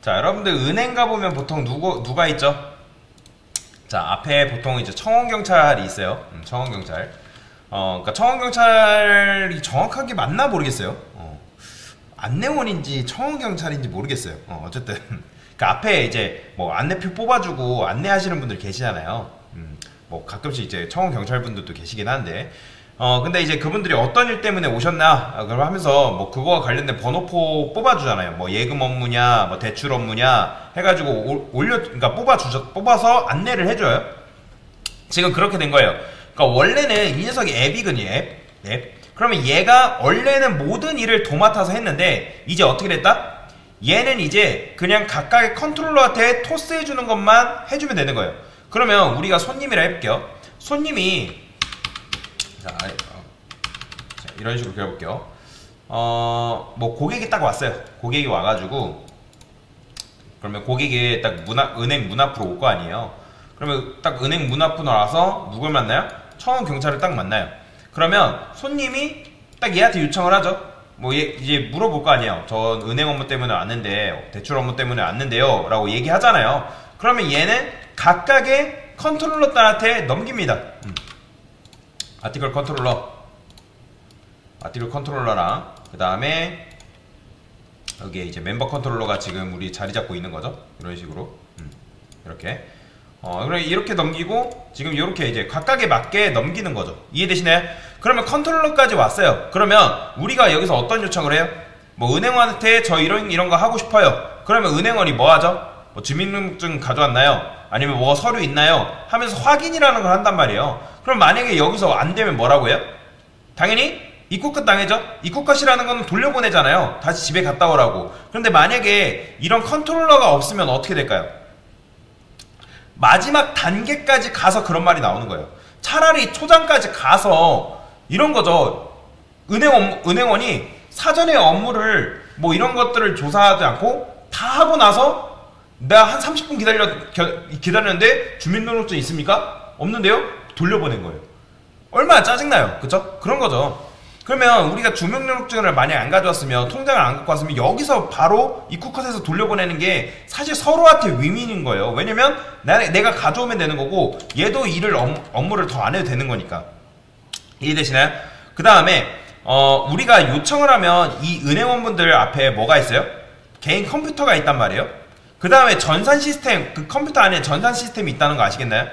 자, 여러분들 은행 가보면 보통 누가 있죠? 자, 앞에 보통 이제 청원경찰이 있어요. 청원경찰. 그러니까 청원경찰이 정확하게 맞나 모르겠어요. 안내원인지 청원경찰인지 모르겠어요. 어쨌든. 그 앞에 이제 뭐 안내표 뽑아주고 안내하시는 분들 계시잖아요. 뭐 가끔씩 이제 청원경찰분들도 계시긴 한데. 근데 이제 그분들이 어떤 일 때문에 오셨나 그걸 하면서 뭐 그거와 관련된 번호표 뽑아주잖아요. 뭐 예금 업무냐 뭐 대출 업무냐 해가지고 그러니까 뽑아서 안내를 해줘요. 지금 그렇게 된 거예요. 그러니까 원래는 이 녀석이 앱이거든요. 앱. 그러면 얘가 원래는 모든 일을 도맡아서 했는데 이제 어떻게 됐다? 얘는 이제 그냥 각각의 컨트롤러한테 토스해주는 것만 해주면 되는 거예요. 그러면 우리가 손님이라 해볼게요. 손님이 자, 이런 식으로 그려볼게요. 뭐 고객이 딱 왔어요. 고객이 와가지고 그러면 고객이 딱 은행 문 앞으로 올 거 아니에요. 그러면 딱 은행 문 앞으로 나와서 누굴 만나요? 청원경찰을 딱 만나요. 그러면 손님이 딱 얘한테 요청을 하죠. 뭐 이제 물어볼 거 아니에요. 저 은행 업무 때문에 왔는데 대출 업무 때문에 왔는데요 라고 얘기하잖아요. 그러면 얘는 각각의 컨트롤러들한테 넘깁니다. 아티클 컨트롤러랑 그 다음에 여기에 이제 멤버 컨트롤러가 지금 우리 자리 잡고 있는 거죠. 이런 식으로 이렇게 그럼 이렇게 넘기고 지금 이렇게 이제 각각에 맞게 넘기는 거죠. 이해되시나요? 그러면 컨트롤러까지 왔어요. 그러면 우리가 여기서 어떤 요청을 해요? 뭐 은행원한테 저 이런 거 하고 싶어요. 그러면 은행원이 뭐 하죠? 뭐 주민등록증 가져왔나요? 아니면 뭐 서류 있나요? 하면서 확인이라는 걸 한단 말이에요. 그럼 만약에 여기서 안 되면 뭐라고 해요? 당연히 입국컷 당해죠? 입국컷이라는 거는 돌려보내잖아요. 다시 집에 갔다 오라고. 그런데 만약에 이런 컨트롤러가 없으면 어떻게 될까요? 마지막 단계까지 가서 그런 말이 나오는 거예요. 차라리 초장까지 가서 이런 거죠. 은행원이 사전에 업무를 뭐 이런 것들을 조사하지 않고 다 하고 나서 내가 한 30분 기다렸는데 주민등록증 있습니까? 없는데요? 돌려보낸 거예요. 얼마나 짜증나요. 그쵸? 그런 거죠. 그러면 우리가 주민등록증을 만약 안 가져왔으면 통장을 안 갖고 왔으면 여기서 바로 입국컷에서 돌려보내는 게 사실 서로한테 윈윈인 거예요. 왜냐면 내가 가져오면 되는 거고 얘도 업무를 더 안 해도 되는 거니까. 이해되시나요? 그 다음에 우리가 요청을 하면 이 은행원분들 앞에 뭐가 있어요? 개인 컴퓨터가 있단 말이에요. 그 다음에 전산 시스템, 그 컴퓨터 안에 전산 시스템이 있다는 거 아시겠나요?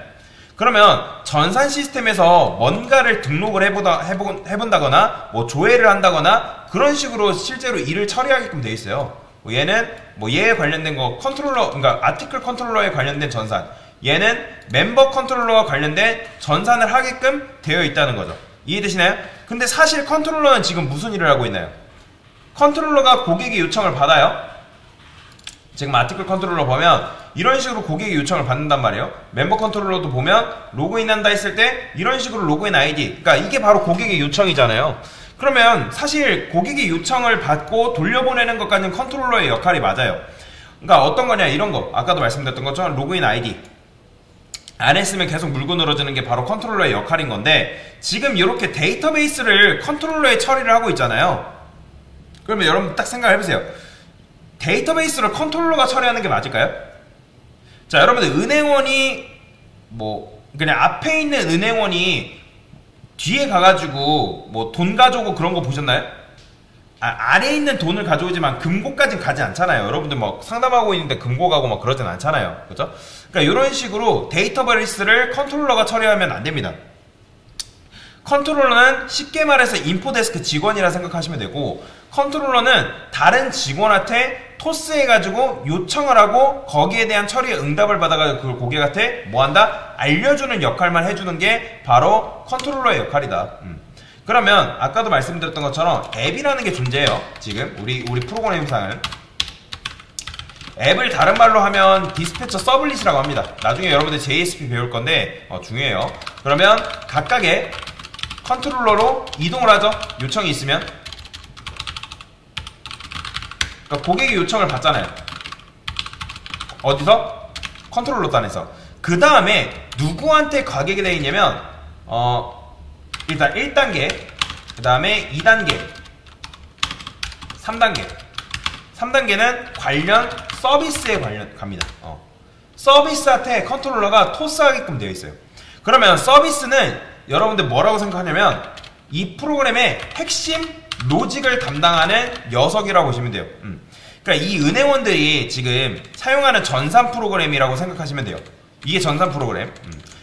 그러면 전산 시스템에서 뭔가를 등록을 해본다거나 뭐 조회를 한다거나 그런 식으로 실제로 일을 처리하게끔 되어 있어요. 뭐 얘는 뭐 얘에 관련된 거 컨트롤러, 그러니까 아티클 컨트롤러에 관련된 전산, 얘는 멤버 컨트롤러와 관련된 전산을 하게끔 되어 있다는 거죠. 이해되시나요? 근데 사실 컨트롤러는 지금 무슨 일을 하고 있나요? 컨트롤러가 고객의 요청을 받아요. 지금 아티클 컨트롤러 보면 이런 식으로 고객의 요청을 받는단 말이에요. 멤버 컨트롤러도 보면 로그인한다 했을 때 이런 식으로 로그인 아이디, 그러니까 이게 바로 고객의 요청이잖아요. 그러면 사실 고객의 요청을 받고 돌려보내는 것까지는 컨트롤러의 역할이 맞아요. 그러니까 어떤 거냐, 이런 거 아까도 말씀드렸던 것처럼 로그인 아이디 안 했으면 계속 물고 늘어지는 게 바로 컨트롤러의 역할인 건데, 지금 이렇게 데이터베이스를 컨트롤러에 처리를 하고 있잖아요. 그러면 여러분 딱 생각을 해보세요. 데이터베이스를 컨트롤러가 처리하는 게 맞을까요? 자, 여러분들 은행원이 뭐 그냥 앞에 있는 은행원이 뒤에 가가지고 뭐 돈 가져오고 그런 거 보셨나요? 아래에 있는 돈을 가져오지만 금고까지는 가지 않잖아요. 여러분들 막 상담하고 있는데 금고 가고 막 그러진 않잖아요. 그죠? 그러니까 이런 식으로 데이터베이스를 컨트롤러가 처리하면 안 됩니다. 컨트롤러는 쉽게 말해서 인포데스크 직원이라 생각하시면 되고, 컨트롤러는 다른 직원한테 토스해가지고 요청을 하고 거기에 대한 처리에 응답을 받아가지고 그걸 고객한테 뭐한다? 알려주는 역할만 해주는 게 바로 컨트롤러의 역할이다. 그러면 아까도 말씀드렸던 것처럼 앱이라는 게 존재해요. 지금 우리 프로그램상은 앱을 다른 말로 하면 디스패처 서블릿이라고 합니다. 나중에 여러분들 JSP 배울 건데 중요해요. 그러면 각각의 컨트롤러로 이동을 하죠. 요청이 있으면. 그러니까 고객이 요청을 받잖아요. 어디서? 컨트롤러 단에서. 그 다음에 누구한테 가게 되어 있냐면 일단 1단계, 그 다음에 2단계, 3단계. 3단계는 관련 서비스에 갑니다. 서비스한테 컨트롤러가 토스하게끔 되어 있어요. 그러면 서비스는 여러분들 뭐라고 생각하냐면 이 프로그램의 핵심 로직을 담당하는 녀석이라고 보시면 돼요. 그러니까 이 은행원들이 지금 사용하는 전산 프로그램이라고 생각하시면 돼요. 이게 전산 프로그램.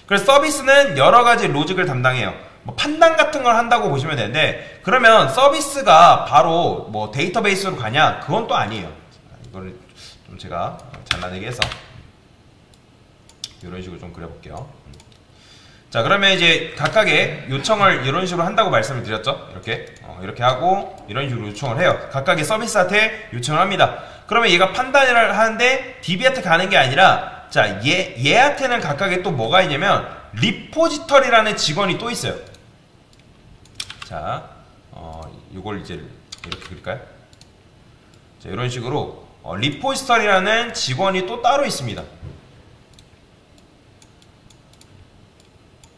그래서 서비스는 여러가지 로직을 담당해요. 뭐 판단 같은 걸 한다고 보시면 되는데, 그러면 서비스가 바로 뭐 데이터베이스로 가냐? 그건 또 아니에요. 이거를 좀 제가 잘라내게 해서 이런 식으로 좀 그려볼게요. 자, 그러면 이제 각각의 요청을 이런 식으로 한다고 말씀을 드렸죠. 이렇게 하고 이런 식으로 요청을 해요. 각각의 서비스한테 요청을 합니다. 그러면 얘가 판단을 하는데 DB한테 가는 게 아니라, 자, 얘한테는 각각의 또 뭐가 있냐면 리포지터리라는 직원이 또 있어요. 자, 요걸 이제 이렇게 그릴까요? 자, 이런 식으로 리포지터리라는 직원이 또 따로 있습니다.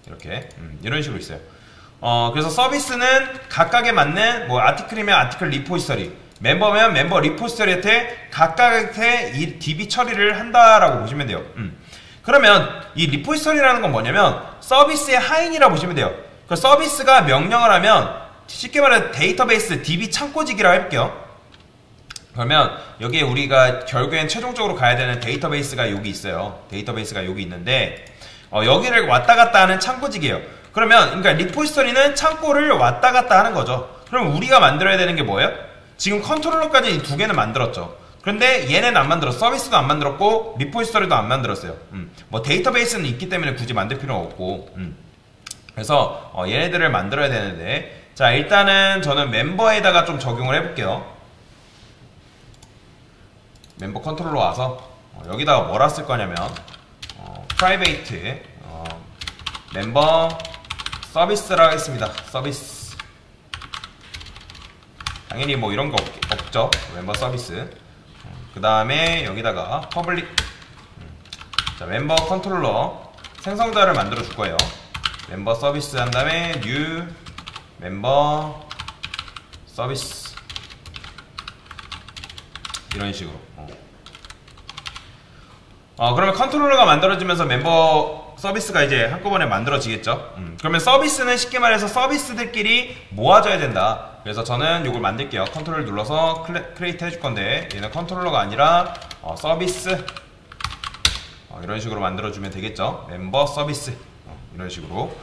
이렇게 이런 식으로 있어요. 그래서 서비스는 각각에 맞는 뭐 아티클이면 아티클 리포지터리, 멤버면 멤버 리포지터리한테 각각의 이 DB 처리를 한다라고 보시면 돼요. 그러면 이 리포지터리라는 건 뭐냐면 서비스의 하인이라 보시면 돼요. 그 서비스가 명령을 하면 쉽게 말해 데이터베이스 DB 창고직이라고 해볼게요. 그러면 여기에 우리가 결국엔 최종적으로 가야 되는 데이터베이스가 여기 있어요. 데이터베이스가 여기 있는데 여기를 왔다 갔다 하는 창고직이에요. 그러면 그러니까 리포지터리는 창고를 왔다 갔다 하는 거죠. 그럼 우리가 만들어야 되는 게 뭐예요? 지금 컨트롤러까지 이 두 개는 만들었죠. 그런데 얘는 안 만들었어. 서비스도 안 만들었고 리포지터리도 안 만들었어요. 뭐 데이터베이스는 있기 때문에 굳이 만들 필요는 없고. 그래서 얘네들을 만들어야 되는데, 자, 일단은 저는 멤버에다가 좀 적용을 해볼게요. 멤버 컨트롤러 와서 여기다가 뭐라 쓸 거냐면 프라이베이트 멤버 서비스라고 했습니다. 서비스. 당연히 뭐 이런 거 없죠. 멤버 서비스. 그 다음에 여기다가 퍼블릭. 자, 멤버 컨트롤러 생성자를 만들어 줄 거예요. 멤버 서비스 한 다음에 new 멤버 서비스. 이런 식으로. 그러면 컨트롤러가 만들어지면서 멤버 서비스가 이제 한꺼번에 만들어지겠죠. 그러면 서비스는 쉽게 말해서 서비스들끼리 모아져야 된다. 그래서 저는 이걸 만들게요. 컨트롤 눌러서 크리에이트 해줄 건데, 얘는 컨트롤러가 아니라 서비스. 이런 식으로 만들어주면 되겠죠. 멤버 서비스. 이런 식으로.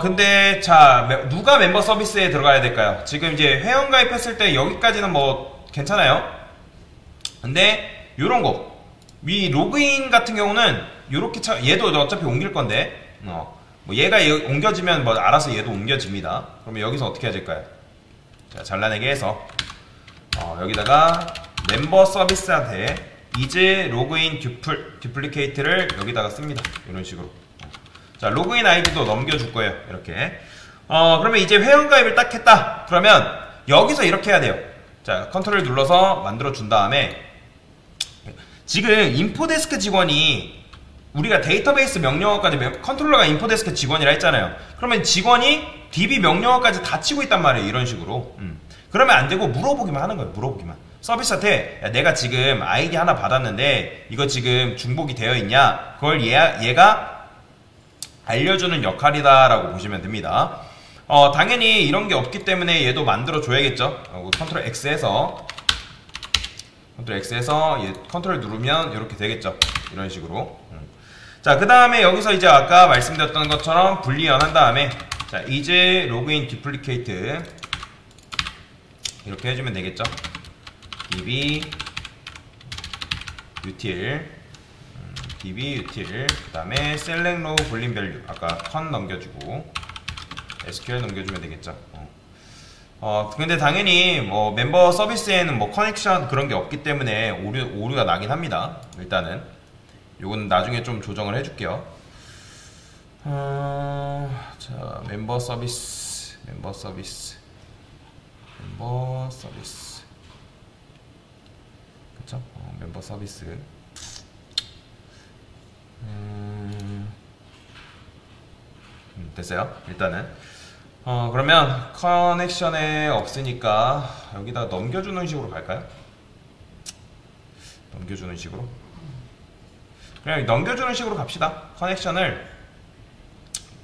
근데 자, 누가 멤버 서비스에 들어가야 될까요? 지금 이제 회원 가입했을 때 여기까지는 뭐 괜찮아요. 근데 요런 거, 위 로그인 같은 경우는 요렇게 얘도 어차피 옮길 건데, 뭐 얘가 옮겨지면 뭐 알아서 얘도 옮겨집니다. 그러면 여기서 어떻게 해야 될까요? 자, 잘라내게 해서 여기다가 멤버 서비스한테 is 로그인 듀플리케이트를 여기다가 씁니다. 이런 식으로. 자, 로그인 아이디도 넘겨줄 거예요. 이렇게. 그러면 이제 회원가입을 딱 했다. 그러면 여기서 이렇게 해야 돼요. 자, 컨트롤 눌러서 만들어 준 다음에, 지금 인포데스크 직원이 우리가 데이터베이스 명령어까지 컨트롤러가 인포데스크 직원이라 했잖아요. 그러면 직원이 DB 명령어까지 다 치고 있단 말이에요. 이런 식으로. 그러면 안 되고 물어보기만 하는 거예요. 물어보기만. 서비스한테, 야, 내가 지금 아이디 하나 받았는데 이거 지금 중복이 되어 있냐? 그걸 얘가 알려주는 역할이다 라고 보시면 됩니다. 당연히 이런 게 없기 때문에 얘도 만들어 줘야겠죠. 컨트롤 X에서 얘 컨트롤 누르면 이렇게 되겠죠. 이런 식으로. 자, 그 다음에 여기서 이제 아까 말씀드렸던 것처럼 분리연 한 다음에, 자, 이제 로그인 듀플리케이트 이렇게 해주면 되겠죠. db util 그 다음에 select row boolean value 아까 con 넘겨주고 SQL 넘겨주면 되겠죠. 근데 당연히 뭐 멤버 서비스에는 뭐 커넥션 그런 게 없기 때문에 오류가 나긴 합니다. 일단은 요건 나중에 좀 조정을 해줄게요. 자, 멤버 서비스 그쵸? 멤버 서비스. 됐어요. 일단은 그러면 커넥션에 없으니까 여기다 넘겨주는 식으로 갈까요? 넘겨주는 식으로. 그냥 넘겨주는 식으로 갑시다. 커넥션을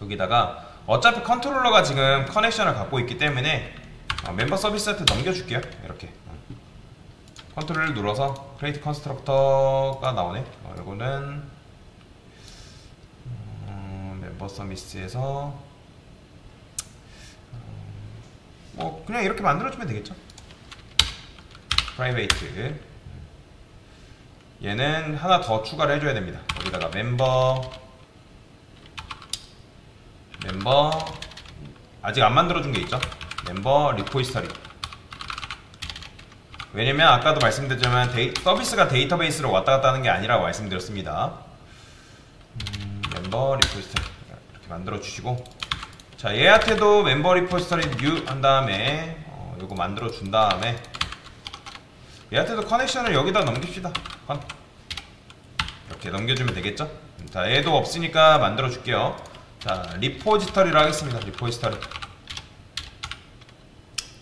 여기다가 어차피 컨트롤러가 지금 커넥션을 갖고 있기 때문에 멤버 서비스한테 넘겨줄게요. 이렇게 컨트롤을 눌러서 크리에이트 컨스트럭터가 나오네. 이거는 멤버 서비스에서 뭐 그냥 이렇게 만들어주면 되겠죠. 프라이베이트 얘는 하나 더 추가를 해줘야 됩니다. 여기다가 멤버 아직 안 만들어준 게 있죠. 멤버 리포지터리. 왜냐면 아까도 말씀드렸지만 서비스가 데이터베이스로 왔다 갔다 하는 게 아니라고 말씀드렸습니다. 멤버 리포지터리 이렇게 만들어 주시고, 자 얘한테도 멤버 리포지터리 뉴 한 다음에 요거 만들어 준 다음에 얘한테도 커넥션을 여기다 넘깁시다. 이렇게 넘겨주면 되겠죠. 자 얘도 없으니까 만들어 줄게요. 자 리포지터리로 하겠습니다.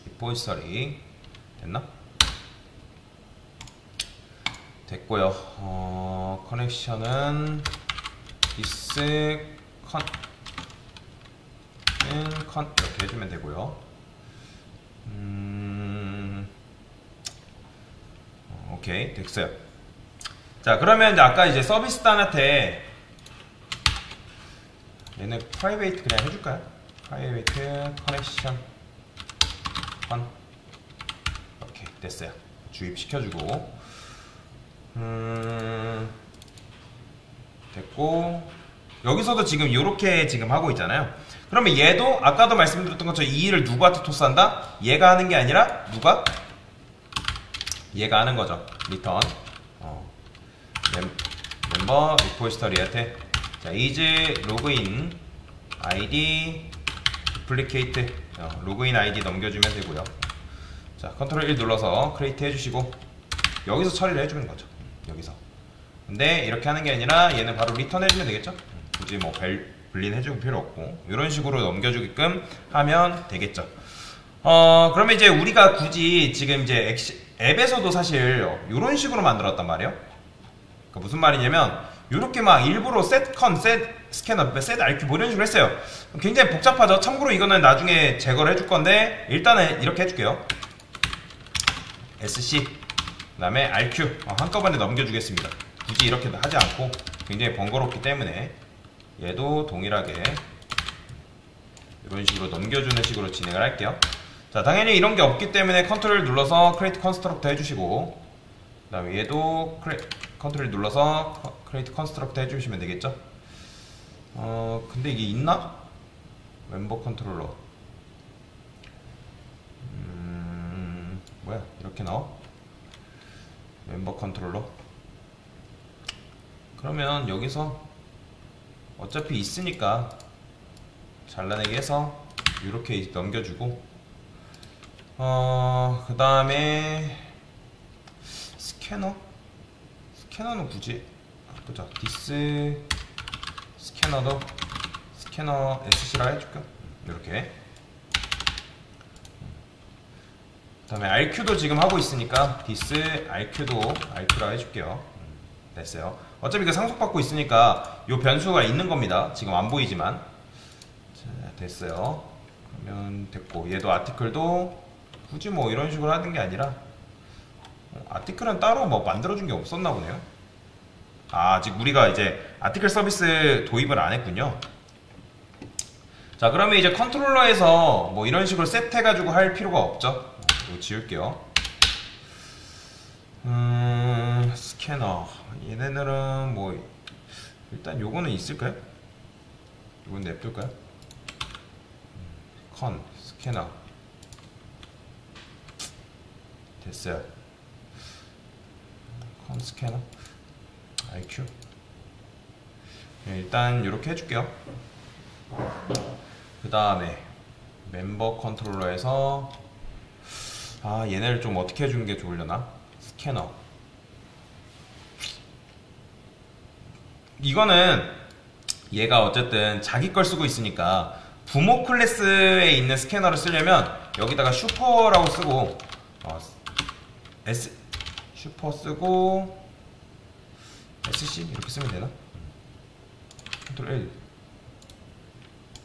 리포지터리 됐나? 됐고요. 커넥션은 this 이렇게 해주면 되고요. 오케이 됐어요. 자 그러면 이제 아까 이제 서비스단한테 얘는 프라이베이트 그냥 해줄까요? 프라이베이트 커넥션 오케이 됐어요. 주입시켜주고 됐고, 여기서도 지금 요렇게 지금 하고 있잖아요. 그러면 얘도 아까도 말씀드렸던 것처럼 이 일을 누구한테 토스한다? 얘가 하는 게 아니라 누가? 얘가 하는 거죠. 리턴 멤버 리포지터리한테 자 is 로그인 id duplicated 로그인 아이디 넘겨주면 되고요. 자 컨트롤 1 눌러서 크리에이트 해주시고 여기서 처리를 해주는 거죠. 여기서. 근데 이렇게 하는 게 아니라 얘는 바로 리턴 해주면 되겠죠. 굳이 뭐 분리는 해줄 필요 없고 이런 식으로 넘겨주게끔 하면 되겠죠. 그러면 이제 우리가 굳이 지금 이제 앱에서도 사실 이런 식으로 만들었단 말이에요. 그러니까 무슨 말이냐면 이렇게 막 일부러 셋컨, 셋 스캐너, 셋 RQ 뭐 이런 식으로 했어요. 굉장히 복잡하죠. 참고로 이거는 나중에 제거를 해줄 건데 일단은 이렇게 해줄게요. SC 그 다음에 RQ 한꺼번에 넘겨주겠습니다. 굳이 이렇게 하지 않고 굉장히 번거롭기 때문에 얘도 동일하게 이런 식으로 넘겨주는 식으로 진행을 할게요. 자 당연히 이런 게 없기 때문에 컨트롤 눌러서 크리에이트 컨스트럭터 해주시고 그 다음에 얘도 컨트롤 눌러서 크리에이트 컨스트럭터 해주시면 되겠죠. 근데 이게 있나? 멤버 컨트롤러 뭐야 이렇게 나와? 멤버 컨트롤러 그러면 여기서 어차피 있으니까 잘라내기 해서 이렇게 넘겨주고 그 다음에 스캐너는 굳이 보자. 디스 스캐너도 스캐너 SC라 해줄까? 이렇게. 그 다음에 RQ도 지금 하고 있으니까 디스 RQ도 RQ라 해줄게요. 됐어요. 어차피 그 상속받고 있으니까 요 변수가 있는 겁니다. 지금 안 보이지만. 자, 됐어요. 그러면 됐고 얘도 아티클도 굳이 뭐 이런 식으로 하는 게 아니라 아티클은 따로 뭐 만들어준 게 없었나 보네요. 아직 우리가 이제 아티클 서비스 도입을 안 했군요. 자 그러면 이제 컨트롤러에서 뭐 이런 식으로 세트해가지고 할 필요가 없죠. 이거 지울게요. 스캐너 얘네들은 뭐 일단 요거는 있을까요? 요건 냅둘까요? 스캐너 됐어요. 스캐너 IQ 일단 이렇게 해줄게요. 그 다음에 멤버 컨트롤러에서 얘네를 좀 어떻게 해주는 게 좋으려나? 스캐너 이거는 얘가 어쨌든 자기 걸 쓰고 있으니까 부모 클래스에 있는 스캐너를 쓰려면 여기다가 슈퍼라고 쓰고 슈퍼 쓰고 SC 이렇게 쓰면 되나? 컨트롤 L.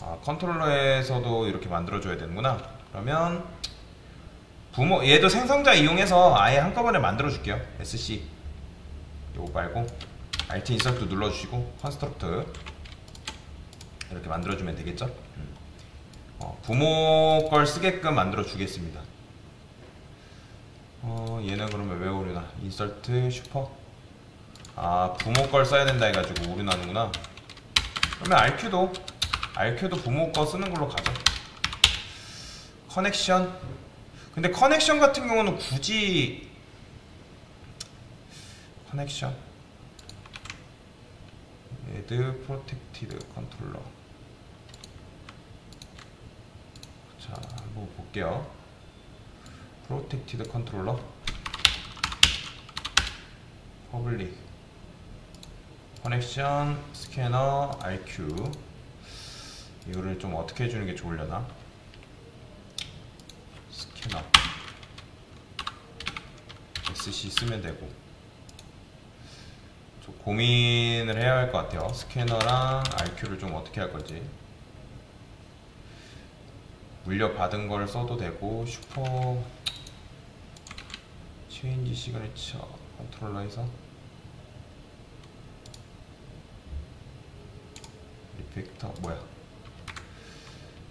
아, 컨트롤러에서도 이렇게 만들어줘야 되는구나. 그러면 얘도 생성자 이용해서 아예 한꺼번에 만들어줄게요. SC 요거 말고 Alt 인서트 눌러주시고 컨스트럭트 이렇게 만들어주면 되겠죠? 부모 걸 쓰게끔 만들어주겠습니다. 얘는 그러면 왜 오류나? 인서트 슈퍼. 아, 부모 걸 써야 된다 해가지고 오류 나는구나. 그러면 RQ도 부모 거 쓰는 걸로 가죠. 커넥션. 근데 커넥션 같은 경우는 굳이 커넥션 add protected controller. 자, 한번 볼게요. protected controller public 커넥션 스캐너 RQ. 이거를 좀 어떻게 해주는 게 좋으려나? 스캐너 SC 쓰면 되고. 좀 고민을 해야 할 것 같아요. 스캐너랑 RQ를 좀 어떻게 할 건지. 물려받은 걸 써도 되고. 슈퍼 체인지 시그니처 컨트롤러에서 리펙터 뭐야.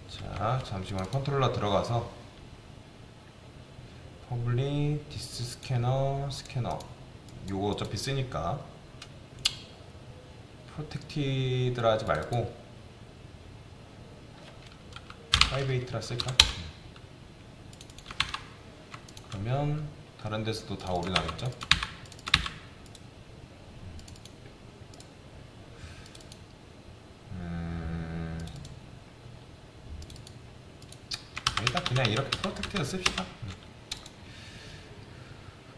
자, 잠시만 컨트롤러 들어가서 퍼블릭 디스 스캐너 요거 어차피 쓰니까 프로텍티드라 하지 말고 프라이베이트라 쓸까? 그러면 다른 데서도 다 오류 나겠죠? 일단 그냥 이렇게 프로텍티드 씁시다.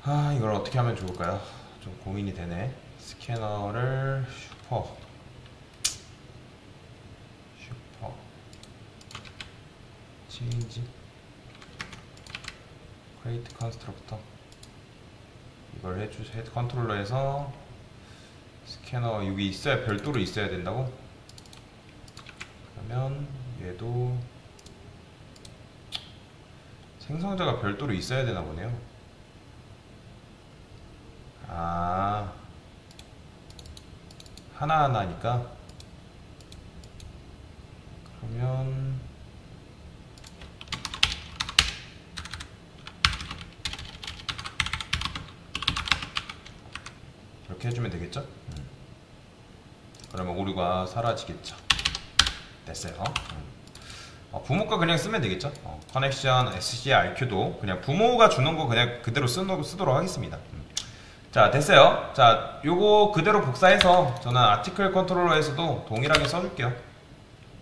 아, 이걸 어떻게 하면 좋을까요? 좀 고민이 되네. 스캐너를 슈퍼 체인지 크레이트 컨스트럭터 이걸 헤드 컨트롤러에서 스캐너 여기 있어야 별도로 있어야 된다고? 그러면 얘도 생성자가 별도로 있어야 되나 보네요. 아, 하나하나니까. 그러면 이렇게 해주면 되겠죠? 그러면 오류가 사라지겠죠. 됐어요. 부모가 그냥 쓰면 되겠죠. 커넥션 SC RQ도 그냥 부모가 주는 거 그냥 그대로 쓰도록 하겠습니다. 자, 됐어요. 자, 요거 그대로 복사해서 저는 아티클 컨트롤러에서도 동일하게 써줄게요.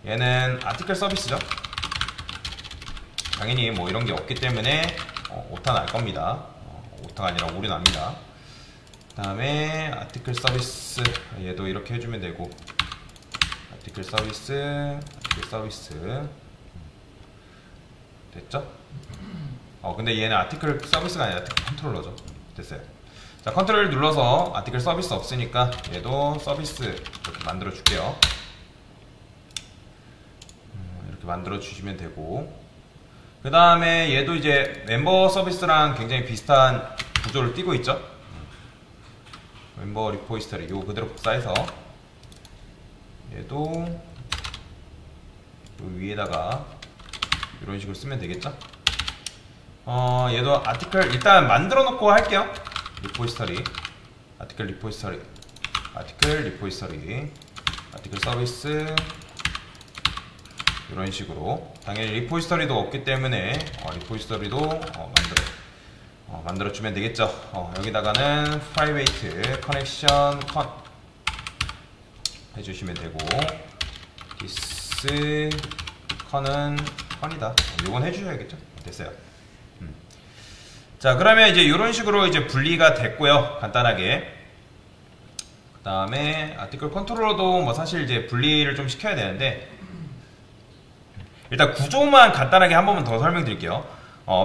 얘는 아티클 서비스죠. 당연히 뭐 이런 게 없기 때문에 오타 날 겁니다. 오타가 아니라 오류 납니다. 그 다음에 아티클 서비스 얘도 이렇게 해주면 되고 아티클 서비스 됐죠? 근데 얘는 아티클 서비스가 아니라 아티클 컨트롤러죠. 됐어요. 자, 컨트롤 눌러서 아티클 서비스 없으니까 얘도 서비스 이렇게 만들어 줄게요. 이렇게 만들어 주시면 되고, 그 다음에 얘도 이제 멤버 서비스랑 굉장히 비슷한 구조를 띄고 있죠. 멤버 리포지터리 이거 그대로 복사해서 얘도 위에다가 이런 식으로 쓰면 되겠죠. 얘도 아티클 일단 만들어 놓고 할게요. 리포지터리 아티클 리포지터리 아티클 서비스 이런 식으로. 당연히 리포지터리도 없기 때문에 리포지터리도 만들어 주면 되겠죠. 여기다가는 프라이베이트 커넥션 컨 해주시면 되고, 디스 컨은 컨이다. 요건 해주셔야겠죠. 됐어요. 자, 그러면 이제 이런 식으로 이제 분리가 됐고요. 간단하게. 그 다음에 아티클 컨트롤러도 뭐 사실 이제 분리를 좀 시켜야 되는데, 일단 구조만 간단하게 한 번만 더 설명드릴게요.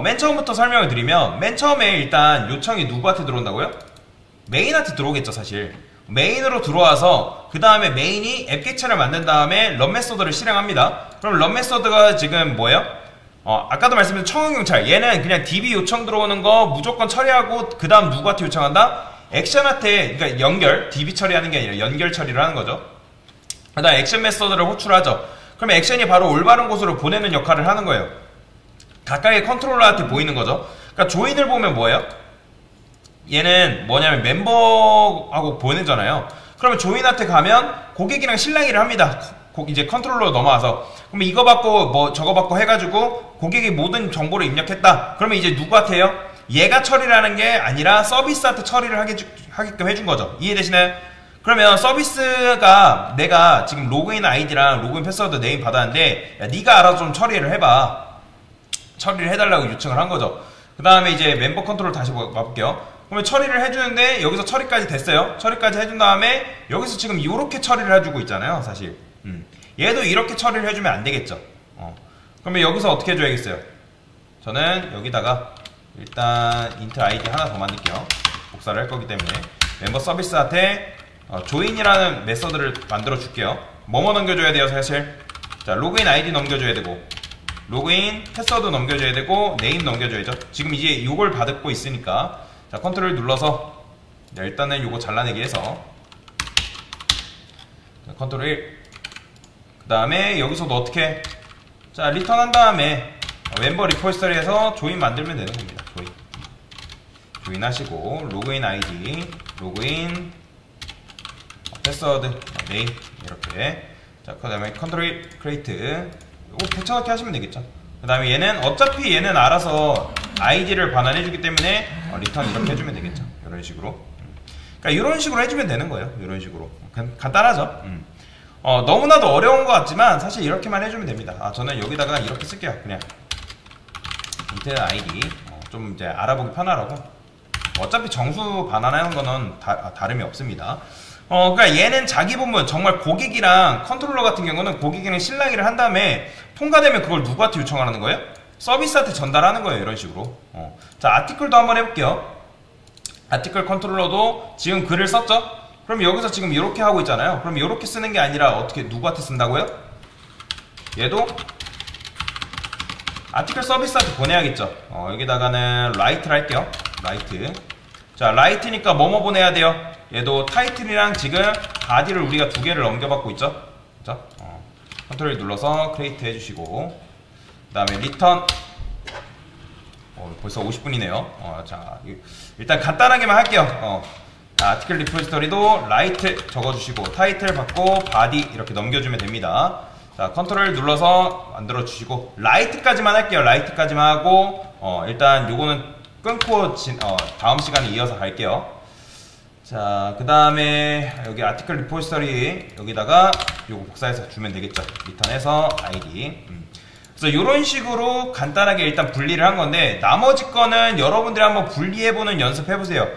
맨 처음부터 설명을 드리면, 맨 처음에 일단 요청이 누구한테 들어온다고요? 메인한테 들어오겠죠, 사실. 메인으로 들어와서 그 다음에 메인이 앱 객체를 만든 다음에 런 메소드를 실행합니다. 그럼 런 메소드가 지금 뭐예요? 아까도 말씀드린 청원경찰, 얘는 그냥 DB 요청 들어오는 거 무조건 처리하고 그 다음 누구한테 요청한다? 액션한테, 그러니까 연결, DB 처리하는 게 아니라 연결 처리를 하는 거죠. 그 다음 액션 메소드를 호출하죠. 그럼 액션이 바로 올바른 곳으로 보내는 역할을 하는 거예요. 각각의 컨트롤러한테 보이는 거죠. 그러니까 조인을 보면 뭐예요? 얘는 뭐냐면 멤버하고 보내잖아요. 그러면 조인한테 가면 고객이랑 실랑이를 합니다. 이제 컨트롤러로 넘어와서. 그러면 이거 받고 뭐 저거 받고 해가지고 고객이 모든 정보를 입력했다. 그러면 이제 누구한테 해요? 얘가 처리를 하는 게 아니라 서비스한테 처리를 하게끔 해준 거죠. 이해되시나요? 그러면 서비스가 내가 지금 로그인 아이디랑 로그인 패스워드 네임 받았는데 야, 네가 알아서 좀 처리를 해봐. 처리를 해달라고 요청을 한 거죠. 그 다음에 이제 멤버 컨트롤 다시 봐볼게요. 그러면 처리를 해주는데 여기서 처리까지 됐어요. 처리까지 해준 다음에 여기서 지금 이렇게 처리를 해주고 있잖아요. 사실 얘도 이렇게 처리를 해주면 안 되겠죠. 그러면 여기서 어떻게 해줘야겠어요? 저는 여기다가 일단 인트 아이디 하나 더 만들게요. 복사를 할 거기 때문에 멤버 서비스한테 조인이라는 메서드를 만들어 줄게요. 뭐뭐 넘겨줘야 돼요 사실. 자, 로그인 아이디 넘겨줘야 되고 로그인 패스워드 넘겨줘야 되고 네임 넘겨줘야죠. 지금 이제 이걸 받고 있으니까 자, 컨트롤 눌러서 일단은 요거 잘라내기 해서 컨트롤 1. 그 다음에 여기서도 어떻게 자 리턴 한 다음에 멤버 리포지터리에서 조인 만들면 되는 겁니다. 조인 하시고 로그인 아이디 로그인 패스워드 네임 이렇게 자 그 다음에 컨트롤 1 크리에이트 요거 괜찮게 하시면 되겠죠. 그 다음에 얘는 어차피 얘는 알아서 아이디를 반환해주기 때문에 리턴 이렇게 해주면 되겠죠. 이런 식으로. 그러니까 이런 식으로 해주면 되는 거예요. 이런 식으로. 간단하죠. 너무나도 어려운 것 같지만 사실 이렇게만 해주면 됩니다. 저는 여기다가 이렇게 쓸게요. 그냥 인트 아이디 좀 이제 알아보기 편하라고. 어차피 정수 반환하는 거는 다름이 없습니다. 그러니까 얘는 자기 본문 정말 고객이랑 컨트롤러 같은 경우는 고객이랑 실랑이를 한 다음에 통과되면 그걸 누구한테 요청하는 거예요? 서비스한테 전달하는 거예요. 이런 식으로. 자, 아티클도 한번 해볼게요. 아티클 컨트롤러도 지금 글을 썼죠? 그럼 여기서 지금 이렇게 하고 있잖아요. 그럼 이렇게 쓰는 게 아니라 어떻게 누구한테 쓴다고요? 얘도 아티클 서비스한테 보내야겠죠. 여기다가는 라이트를 할게요. 라이트. 자, 라이트니까 뭐뭐 보내야 돼요? 얘도 타이틀이랑 지금 바디를 우리가 두 개를 넘겨받고 있죠. 그죠? 컨트롤 눌러서 크리에이트 해주시고 그 다음에 리턴. 벌써 50분이네요. 자, 일단 간단하게만 할게요. 아티클 리포지터리도 라이트 적어주시고 타이틀 받고 바디 이렇게 넘겨주면 됩니다. 자, 컨트롤 눌러서 만들어주시고 라이트까지만 할게요. 라이트까지만 하고 일단 요거는 끊고 다음 시간에 이어서 갈게요. 자, 그 다음에 여기 아티클 리포지터리 여기다가 요거 복사해서 주면 되겠죠. 리턴해서 아이디. 그래서 이런 식으로 간단하게 일단 분리를 한 건데 나머지 거는 여러분들이 한번 분리해보는 연습해보세요.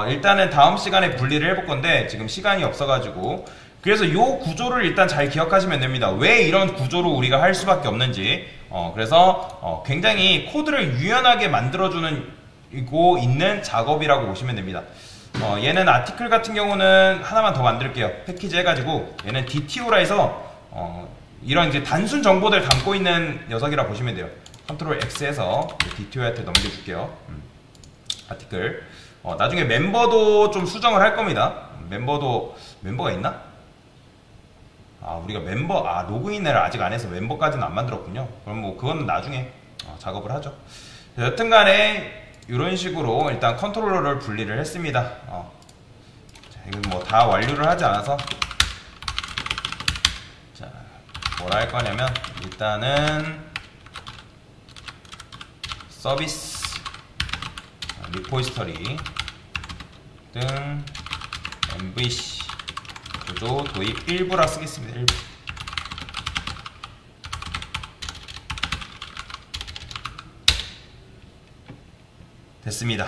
일단은 다음 시간에 분리를 해볼 건데 지금 시간이 없어가지고 그래서 이 구조를 일단 잘 기억하시면 됩니다. 왜 이런 구조로 우리가 할 수밖에 없는지. 그래서 굉장히 코드를 유연하게 만들어주는 있는 작업이라고 보시면 됩니다. 얘는 아티클 같은 경우는 하나만 더 만들게요. 패키지 해가지고 얘는 DTO라 해서 이런 이제 단순 정보들 담고 있는 녀석이라 보시면 돼요. 컨트롤 X 해서 DTO한테 넘겨줄게요. 아티클. 나중에 멤버도 좀 수정을 할 겁니다. 멤버가 있나? 우리가 로그인을 아직 안 해서 멤버까지는 안 만들었군요. 그럼 뭐 그건 나중에 작업을 하죠. 여튼 간에 이런 식으로 일단 컨트롤러를 분리를 했습니다. 자, 이건 뭐 다 완료를 하지 않아서 자, 뭐라 할 거냐면 일단은 서비스 리포지터리 등 MVC 구조 도입 1부라 쓰겠습니다. 1부. 됐습니다.